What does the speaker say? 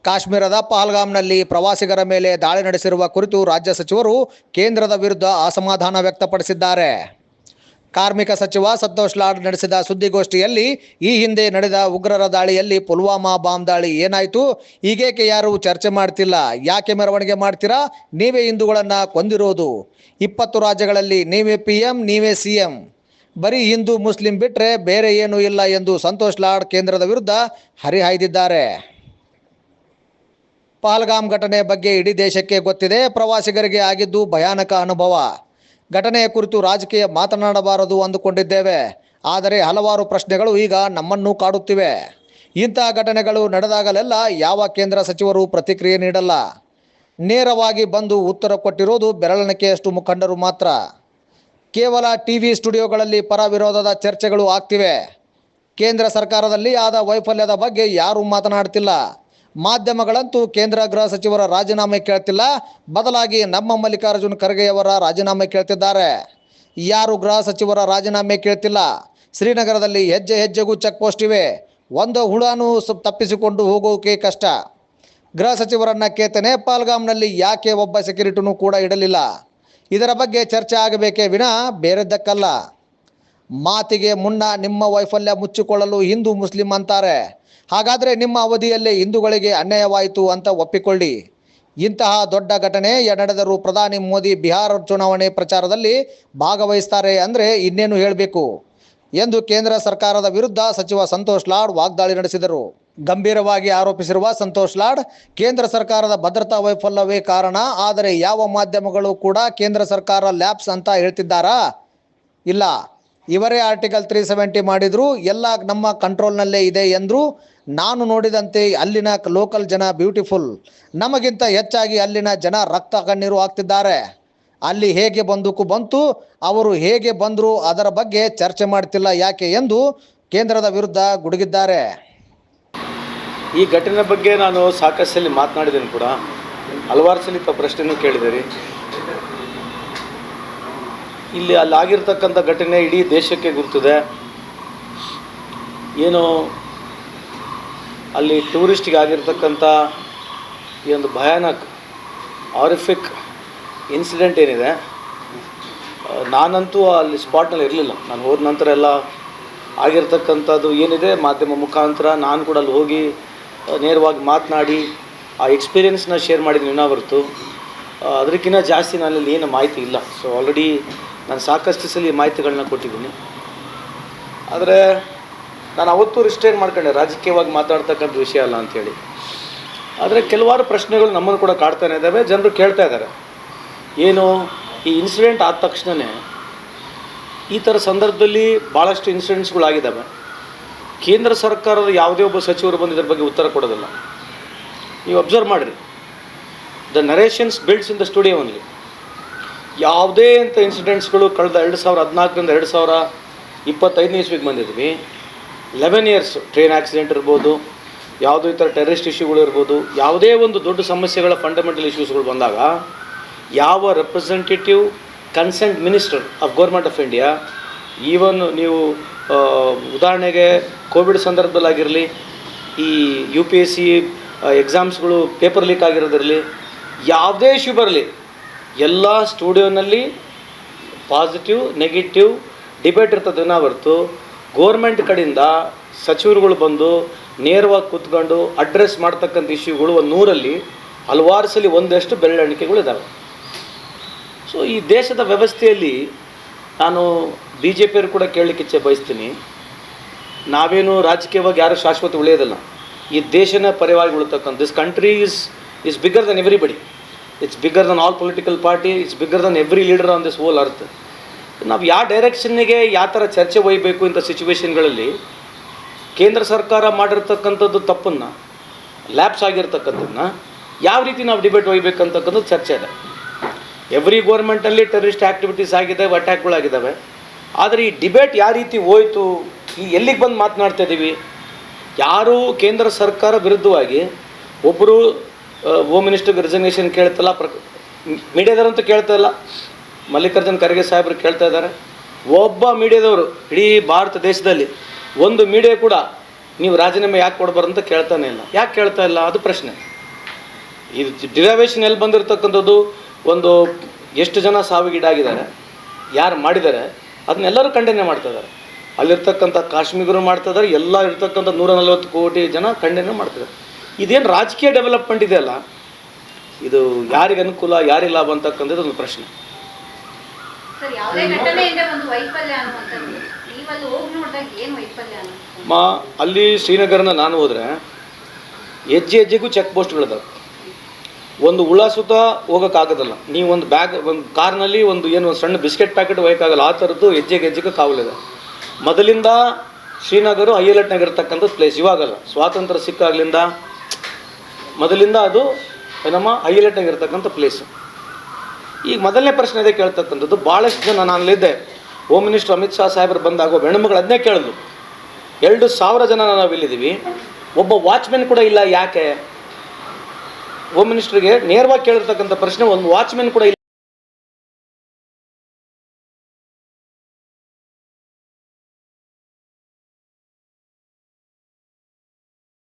ಕಾಶ್ಮೀರದ ಪಹಲ್ಗಾಮ್ನಲ್ಲಿ ಪ್ರವಾಸಿಗರ ಮೇಲೆ ದಾಳಿ ನಡೆಸಿರುವ ಕುರಿತು ರಾಜ್ಯ ಸಚಿವರು ಕೇಂದ್ರದ ವಿರುದ್ಧ ಅಸಮಾಧಾನ ವ್ಯಕ್ತಪಡಿಸಿದ್ದಾರೆ. ಕಾರ್ಮಿಕ ಸಚಿವ ಸಂತೋಷ್ ಲಾಡ್ ನಡೆಸಿದ ಸುದ್ದಿಗೋಷ್ಠಿಯಲ್ಲಿ ಈ ಹಿಂದೆ ನಡೆದ ಉಗ್ರರ ದಾಳಿಯಲ್ಲಿ ಪುಲ್ವಾಮಾ ಬಾಂಬ್ ದಾಳಿ ಏನಾಯಿತು, ಈಗೇಕೆ ಯಾರು ಚರ್ಚೆ ಮಾಡ್ತಿಲ್ಲ, ಯಾಕೆ ಮೆರವಣಿಗೆ ಮಾಡ್ತೀರಾ, ನೀವೇ ಹಿಂದೂಗಳನ್ನು ಕೊಂದಿರೋದು, 20 ರಾಜ್ಯಗಳಲ್ಲಿ ನೀವೇ PM ನೀವೇ CM, ಬರೀ ಹಿಂದೂ ಮುಸ್ಲಿಂ ಬಿಟ್ಟರೆ ಬೇರೆ ಏನೂ ಇಲ್ಲ ಎಂದು ಸಂತೋಷ್ ಲಾಡ್ ಕೇಂದ್ರದ ವಿರುದ್ಧ ಹರಿಹಾಯ್ದಿದ್ದಾರೆ. ಪಹಲ್ಗಾಮ್ ಘಟನೆ ಬಗ್ಗೆ ಇಡೀ ದೇಶಕ್ಕೆ ಗೊತ್ತಿದೆ. ಪ್ರವಾಸಿಗರಿಗೆ ಆಗಿದ್ದು ಭಯಾನಕ ಅನುಭವ. ಘಟನೆಯ ಕುರಿತು ರಾಜಕೀಯ ಮಾತನಾಡಬಾರದು ಅಂದುಕೊಂಡಿದ್ದೇವೆ. ಆದರೆ ಹಲವಾರು ಪ್ರಶ್ನೆಗಳು ಈಗ ನಮ್ಮನ್ನು ಕಾಡುತ್ತಿವೆ. ಇಂತಹ ಘಟನೆಗಳು ನಡೆದಾಗಲೆಲ್ಲ ಯಾವ ಕೇಂದ್ರ ಸಚಿವರು ಪ್ರತಿಕ್ರಿಯೆ ನೀಡಲ್ಲ. ನೇರವಾಗಿ ಬಂದು ಉತ್ತರ ಕೊಟ್ಟಿರೋದು ಬೆರಳೆಣಿಕೆಯಷ್ಟು ಮುಖಂಡರು ಮಾತ್ರ. ಕೇವಲ TV ಸ್ಟುಡಿಯೋಗಳಲ್ಲಿ ಪರ ವಿರೋಧದ ಚರ್ಚೆಗಳು ಆಗ್ತಿವೆ. ಕೇಂದ್ರ ಸರ್ಕಾರದಲ್ಲಿ ಆದ ವೈಫಲ್ಯದ ಬಗ್ಗೆ ಯಾರೂ ಮಾತನಾಡ್ತಿಲ್ಲ. ಮಾಧ್ಯಮಗಳಂತೂ ಕೇಂದ್ರ ಗೃಹ ಸಚಿವರ ರಾಜೀನಾಮೆ ಕೇಳ್ತಿಲ್ಲ, ಬದಲಾಗಿ ನಮ್ಮ ಮಲ್ಲಿಕಾರ್ಜುನ್ ಖರ್ಗೆಯವರ ರಾಜೀನಾಮೆ ಕೇಳ್ತಿದ್ದಾರೆ. ಯಾರು ಗೃಹ ಸಚಿವರ ರಾಜೀನಾಮೆ ಕೇಳ್ತಿಲ್ಲ. ಶ್ರೀನಗರದಲ್ಲಿ ಹೆಜ್ಜೆ ಹೆಜ್ಜೆಗೂ ಚೆಕ್ ಪೋಸ್ಟ್ ಇವೆ. ಒಂದು ಹುಳಾನು ತಪ್ಪಿಸಿಕೊಂಡು ಹೋಗೋಕೆ ಕಷ್ಟ. ಗೃಹ ಸಚಿವರನ್ನ ಕೇಳ್ತೇನೆ, ಪಹಲ್ಗಾಮ್ನಲ್ಲಿ ಯಾಕೆ ಒಬ್ಬ ಸೆಕ್ಯೂರಿಟಿನೂ ಕೂಡ ಇಡಲಿಲ್ಲ? ಇದರ ಬಗ್ಗೆ ಚರ್ಚೆ ಆಗಬೇಕೇ ವಿನಃ ಬೇರೆದ್ದಕ್ಕಲ್ಲ. ಮಾತಿಗೆ ಮುನ್ನ ನಿಮ್ಮ ವೈಫಲ್ಯ ಮುಚ್ಚಿಕೊಳ್ಳಲು ಹಿಂದೂ ಮುಸ್ಲಿಂ ಅಂತಾರೆ. ಹಾಗಾದರೆ ನಿಮ್ಮ ಅವಧಿಯಲ್ಲೇ ಹಿಂದೂಗಳಿಗೆ ಅನ್ಯಾಯವಾಯಿತು ಅಂತ ಒಪ್ಪಿಕೊಳ್ಳಿ. ಇಂತಹ ದೊಡ್ಡ ಘಟನೆ ನಡೆದರೂ ಪ್ರಧಾನಿ ಮೋದಿ ಬಿಹಾರ ಚುನಾವಣೆ ಪ್ರಚಾರದಲ್ಲಿ ಭಾಗವಹಿಸ್ತಾರೆ ಅಂದರೆ ಇನ್ನೇನು ಹೇಳಬೇಕು ಎಂದು ಕೇಂದ್ರ ಸರ್ಕಾರದ ವಿರುದ್ಧ ಸಚಿವ ಸಂತೋಷ್ ಲಾಡ್ ವಾಗ್ದಾಳಿ ನಡೆಸಿದರು. ಗಂಭೀರವಾಗಿ ಆರೋಪಿಸಿರುವ ಸಂತೋಷ್ ಲಾಡ್, ಕೇಂದ್ರ ಸರ್ಕಾರದ ಭದ್ರತಾ ವೈಫಲ್ಯವೇ ಕಾರಣ. ಆದರೆ ಯಾವ ಮಾಧ್ಯಮಗಳು ಕೂಡ ಕೇಂದ್ರ ಸರ್ಕಾರ ಲ್ಯಾಪ್ಸ್ ಅಂತ ಹೇಳ್ತಿದ್ದಾರಾ? ಇಲ್ಲ. ಇವರೇ ಆರ್ಟಿಕಲ್ 370 ಮಾಡಿದ್ರು, ಎಲ್ಲ ನಮ್ಮ ಕಂಟ್ರೋಲ್ನಲ್ಲೇ ಇದೆ ಎಂದರು. ನಾನು ನೋಡಿದಂತೆ ಅಲ್ಲಿನ ಲೋಕಲ್ ಜನ ಬ್ಯೂಟಿಫುಲ್. ನಮಗಿಂತ ಹೆಚ್ಚಾಗಿ ಅಲ್ಲಿನ ಜನ ರಕ್ತ ಕಣ್ಣೀರು ಹಾಕ್ತಿದ್ದಾರೆ. ಅಲ್ಲಿ ಹೇಗೆ ಬಂದೂಕು ಬಂತು, ಅವರು ಹೇಗೆ ಬಂದರು, ಅದರ ಬಗ್ಗೆ ಚರ್ಚೆ ಮಾಡ್ತಿಲ್ಲ ಯಾಕೆ ಎಂದು ಕೇಂದ್ರದ ವಿರುದ್ಧ ಗುಡುಗಿದ್ದಾರೆ. ಈ ಘಟನೆ ಬಗ್ಗೆ ನಾನು ಸಾಕಷ್ಟು ಸಲ ಮಾತನಾಡಿದ್ದೇನೆ ಕೂಡ, ಹಲವಾರು ಸಲ ಪ್ರಶ್ನೆನೂ ಕೇಳಿದ್ದೀರಿ. ಇಲ್ಲಿ ಅಲ್ಲಾಗಿರ್ತಕ್ಕಂಥ ಘಟನೆ ಇಡೀ ದೇಶಕ್ಕೆ ಗುರುತಿದೆ. ಏನು ಅಲ್ಲಿ ಟೂರಿಸ್ಟಿಗೆ ಆಗಿರ್ತಕ್ಕಂಥ ಈ ಒಂದು ಭಯಾನಕ ಹಾರಿಫಿಕ್ ಇನ್ಸಿಡೆಂಟ್ ಏನಿದೆ, ನಾನಂತೂ ಅಲ್ಲಿ ಸ್ಪಾಟ್ನಲ್ಲಿ ಇರಲಿಲ್ಲ. ನಾನು ಹೋದ ನಂತರ ಎಲ್ಲ ಆಗಿರ್ತಕ್ಕಂಥದ್ದು ಏನಿದೆ ಮಾಧ್ಯಮ ಮುಖಾಂತರ ನಾನು ಕೂಡ ಅಲ್ಲಿ ಹೋಗಿ ನೇರವಾಗಿ ಮಾತನಾಡಿ ಆ ಎಕ್ಸ್ಪೀರಿಯೆನ್ಸ್ನ ಶೇರ್ ಮಾಡಿದ್ದೀನಿ ಹೊರತು ಅದಕ್ಕಿಂತ ಜಾಸ್ತಿ ನನ್ನಲ್ಲಿ ಏನು ಮಾಹಿತಿ ಇಲ್ಲ. ಸೊ ಆಲ್ರೆಡಿ ನಾನು ಸಾಕಷ್ಟು ಸಲ ಮಾಹಿತಿಗಳನ್ನ ಕೊಟ್ಟಿದ್ದೀನಿ. ಆದರೆ ನಾನು ಅವತ್ತು ರಿಸ್ಟ್ರೈನ್ ಮಾಡ್ಕೊಂಡೆ, ರಾಜಕೀಯವಾಗಿ ಮಾತಾಡ್ತಕ್ಕಂಥ ವಿಷಯ ಅಲ್ಲ ಅಂಥೇಳಿ. ಆದರೆ ಕೆಲವಾರು ಪ್ರಶ್ನೆಗಳು ನಮ್ಮನ್ನು ಕೂಡ ಕಾಡ್ತಾನೆ ಇದ್ದಾವೆ, ಜನರು ಕೇಳ್ತಾ ಇದ್ದಾರೆ. ಏನು ಈ ಇನ್ಸಿಡೆಂಟ್ ಆದ ತಕ್ಷಣವೇ ಈ ಥರ ಸಂದರ್ಭದಲ್ಲಿ ಭಾಳಷ್ಟು ಇನ್ಸಿಡೆಂಟ್ಸ್ಗಳಾಗಿದ್ದಾವೆ. ಕೇಂದ್ರ ಸರ್ಕಾರದ ಯಾವುದೇ ಒಬ್ಬ ಸಚಿವರು ಬಂದು ಇದ್ರ ಬಗ್ಗೆ ಉತ್ತರ ಕೊಡೋದಿಲ್ಲ. ನೀವು ಅಬ್ಸರ್ವ್ ಮಾಡಿರಿ, the narrations builds in the studio only. ಯಾವುದೇ ಅಂತ ಇನ್ಸಿಡೆಂಟ್ಸ್ಗಳು ಕಳೆದ 2014ರಿಂದ 2025ನೇ ಇಸ್ವಿಗೆ ಬಂದಿದ್ವಿ. 11 ಇಯರ್ಸ್ ಟ್ರೈನ್ ಆಕ್ಸಿಡೆಂಟ್ ಇರ್ಬೋದು, ಯಾವುದೋ ಈ ಥರ ಟೆರರಿಸ್ಟ್ ಇಶ್ಯೂಗಳು ಇರ್ಬೋದು, ಯಾವುದೇ ಒಂದು ದೊಡ್ಡ ಸಮಸ್ಯೆಗಳ ಫಂಡಮೆಂಟಲ್ ಇಶ್ಯೂಸ್ಗಳು ಬಂದಾಗ ಯಾವ representative concerned minister of government of India, even ನೀವು ಉದಾಹರಣೆಗೆ ಕೋವಿಡ್ ಸಂದರ್ಭದಲ್ಲಾಗಿರಲಿ, ಈ UPSC ಎಕ್ಸಾಮ್ಸ್ಗಳು ಪೇಪರ್ ಲೀಕ್ ಆಗಿರೋದಿರಲಿ, ಯಾವುದೇ ಇಶ್ಯೂ ಬರಲಿ, ಎಲ್ಲ ಸ್ಟುಡಿಯೋನಲ್ಲಿ ಪಾಸಿಟಿವ್ ನೆಗೆಟಿವ್ ಡಿಬೇಟ್ ಇರ್ತದನ್ನ ಹೊರತು ಗೋರ್ಮೆಂಟ್ ಕಡೆಯಿಂದ ಸಚಿವರುಗಳು ಬಂದು ನೇರವಾಗಿ ಕೂತ್ಕೊಂಡು ಅಡ್ರೆಸ್ ಮಾಡ್ತಕ್ಕಂಥ ಇಶ್ಯೂಗಳು 100ರಲ್ಲಿ ಹಲವಾರು ಸಲ ಒಂದಷ್ಟು ಬೆರಳೆಣಿಕೆಗಳಿದ್ದಾವೆ. ಸೊ ಈ ದೇಶದ ವ್ಯವಸ್ಥೆಯಲ್ಲಿ ನಾನು BJPಯವರು ಕೂಡ ಕೇಳಲಿಕ್ಕೆ ಇಚ್ಛೆ ಬಯಸ್ತೀನಿ. ನಾವೇನು ರಾಜಕೀಯವಾಗಿ ಯಾರು ಶಾಶ್ವತ ಉಳಿಯೋದಿಲ್ಲ. ಈ ದೇಶನ ಪರಿವಾಗಿ ಉಳಿತಕ್ಕಂಥ this country is bigger than everybody. It's bigger than all political party, it's bigger than every leader on this whole earth. ನಾವು ಯಾವ ಡೈರೆಕ್ಷನ್ನಿಗೆ ಯಾವ ಥರ ಚರ್ಚೆ ಒಯ್ಯಬೇಕು ಇಂಥ ಸಿಚುವೇಷನ್ಗಳಲ್ಲಿ ಕೇಂದ್ರ ಸರ್ಕಾರ ಮಾಡಿರ್ತಕ್ಕಂಥದ್ದು ತಪ್ಪನ್ನು, ಲ್ಯಾಪ್ಸ್ ಆಗಿರ್ತಕ್ಕಂಥದ್ದನ್ನ ಯಾವ ರೀತಿ ನಾವು ಡಿಬೇಟ್ ಒಯ್ಯಬೇಕಂತಕ್ಕಂಥದ್ದು ಚರ್ಚೆ ಇದೆ. ಎವ್ರಿ ಗೋರ್ಮೆಂಟಲ್ಲಿ ಟೆರರಿಸ್ಟ್ ಆ್ಯಕ್ಟಿವಿಟೀಸ್ ಆಗಿದ್ದಾವೆ, ಅಟ್ಯಾಕ್ಗಳಾಗಿದ್ದಾವೆ. ಆದರೆ ಈ ಡಿಬೇಟ್ ಯಾವ ರೀತಿ ಹೋಯಿತು, ಈ ಎಲ್ಲಿಗೆ ಬಂದು ಮಾತನಾಡ್ತಾ ಇದ್ದೀವಿ? ಯಾರೂ ಕೇಂದ್ರ ಸರ್ಕಾರ ವಿರುದ್ಧವಾಗಿ ಒಬ್ಬರು ಹೋಮ್ ಮಿನಿಸ್ಟರ್ಗೆ ರಿಸರ್ವೇಷನ್ ಕೇಳ್ತಲ್ಲ, ಮೀಡಿಯಾದವರಂತೂ ಕೇಳ್ತಾ ಇಲ್ಲ. ಮಲ್ಲಿಕಾರ್ಜುನ್ ಖರ್ಗೆ ಸಾಹೇಬರು ಕೇಳ್ತಾ ಇದ್ದಾರೆ. ಒಬ್ಬ ಮೀಡಿಯಾದವರು ಇಡೀ ಭಾರತ ದೇಶದಲ್ಲಿ ಒಂದು ಮೀಡಿಯಾ ಕೂಡ ನೀವು ರಾಜೀನಾಮೆ ಯಾಕೆ ಕೊಡಬಾರ್ದು ಅಂತ ಕೇಳ್ತಾನೆ ಇಲ್ಲ. ಯಾಕೆ ಕೇಳ್ತಾ ಇಲ್ಲ? ಅದು ಪ್ರಶ್ನೆ. ಇದು ಡಿರೈವೇಷನ್ ಎಲ್ಲಿ ಬಂದಿರತಕ್ಕಂಥದ್ದು, ಒಂದು ಎಷ್ಟು ಜನ ಸಾವಿಗೀಡಾಗಿದ್ದಾರೆ, ಯಾರು ಮಾಡಿದ್ದಾರೆ ಅದನ್ನೆಲ್ಲರೂ ಖಂಡನೆ ಮಾಡ್ತಿದ್ದಾರೆ. ಅಲ್ಲಿರ್ತಕ್ಕಂಥ ಕಾಶ್ಮೀಗರು ಮಾಡ್ತಿದ್ದಾರೆ, ಎಲ್ಲ ಇರ್ತಕ್ಕಂಥ 140 ಕೋಟಿ ಜನ ಖಂಡನೆ ಮಾಡ್ತಿದ್ದಾರೆ. ಇದೇನು ರಾಜಕೀಯ ಡೆವಲಪ್ಮೆಂಟ್ ಇದೆಯಲ್ಲ, ಇದು ಯಾರಿಗೆ ಅನುಕೂಲ ಯಾರಿಗೆ ಲಾಭ ಅಂತಕ್ಕಂಥದ್ದು ಒಂದು ಪ್ರಶ್ನೆ. ಅಲ್ಲಿ ಶ್ರೀನಗರನ ನಾನು ಹೋದರೆ ಹೆಜ್ಜೆ ಹೆಜ್ಜೆಗೂ ಚೆಕ್ ಪೋಸ್ಟ್ಗಳಿದಾವೆ. ಒಂದು ಹುಳ ಸುತ್ತ ಹೋಗೋಕ್ಕಾಗೋದಲ್ಲ. ನೀವು ಒಂದು ಕಾರ್ನಲ್ಲಿ ಒಂದು ಸಣ್ಣ ಬಿಸ್ಕೆಟ್ ಪ್ಯಾಕೆಟ್ ಒಯ್ಯೋಕ್ಕಾಗಲ್ಲ. ಆ ಥರದ್ದು ಹೆಜ್ಜೆಗೆ ಕಾವಲಿದೆ. ಮೊದಲಿಂದ ಶ್ರೀನಗರ ಹೈಲೈಟ್ನಾಗ ಇರ್ತಕ್ಕಂಥ ಪ್ಲೇಸ್, ಇವಾಗಲ್ಲ, ಸ್ವಾತಂತ್ರ್ಯ ಸಿಕ್ಕಾಗಲಿಂದ ಮೊದಲಿಂದ ಅದು ನಮ್ಮ ಹೈಲೈಟ್ನಾಗ ಇರ್ತಕ್ಕಂಥ ಪ್ಲೇಸು. ಈಗ ಮೊದಲನೇ ಪ್ರಶ್ನೆ ಇದೆ ಕೇಳ್ತಕ್ಕಂಥದ್ದು, ಭಾಳಷ್ಟು ಜನ ನಾನಲ್ಲಿದ್ದೆ, ಹೋಮ್ ಮಿನಿಸ್ಟರ್ ಅಮಿತ್ ಶಾ ಸಾಹೇಬರು ಬಂದಾಗ ಹೆಣ್ಣುಮಗಳು ಅದನ್ನೇ ಕೇಳಿದ್ರು. 2,000 ಜನ ನಾವು ಇಲ್ಲಿದ್ದೀವಿ, ಒಬ್ಬ ವಾಚ್ಮೆನ್ ಕೂಡ ಇಲ್ಲ, ಯಾಕೆ? ಹೋಮ್ ಮಿನಿಸ್ಟ್ರಿಗೆ ನೇರವಾಗಿ ಕೇಳಿರ್ತಕ್ಕಂಥ ಪ್ರಶ್ನೆ, ಒಂದು ವಾಚ್ಮೆನ್ ಕೂಡ ಇಲ್ಲ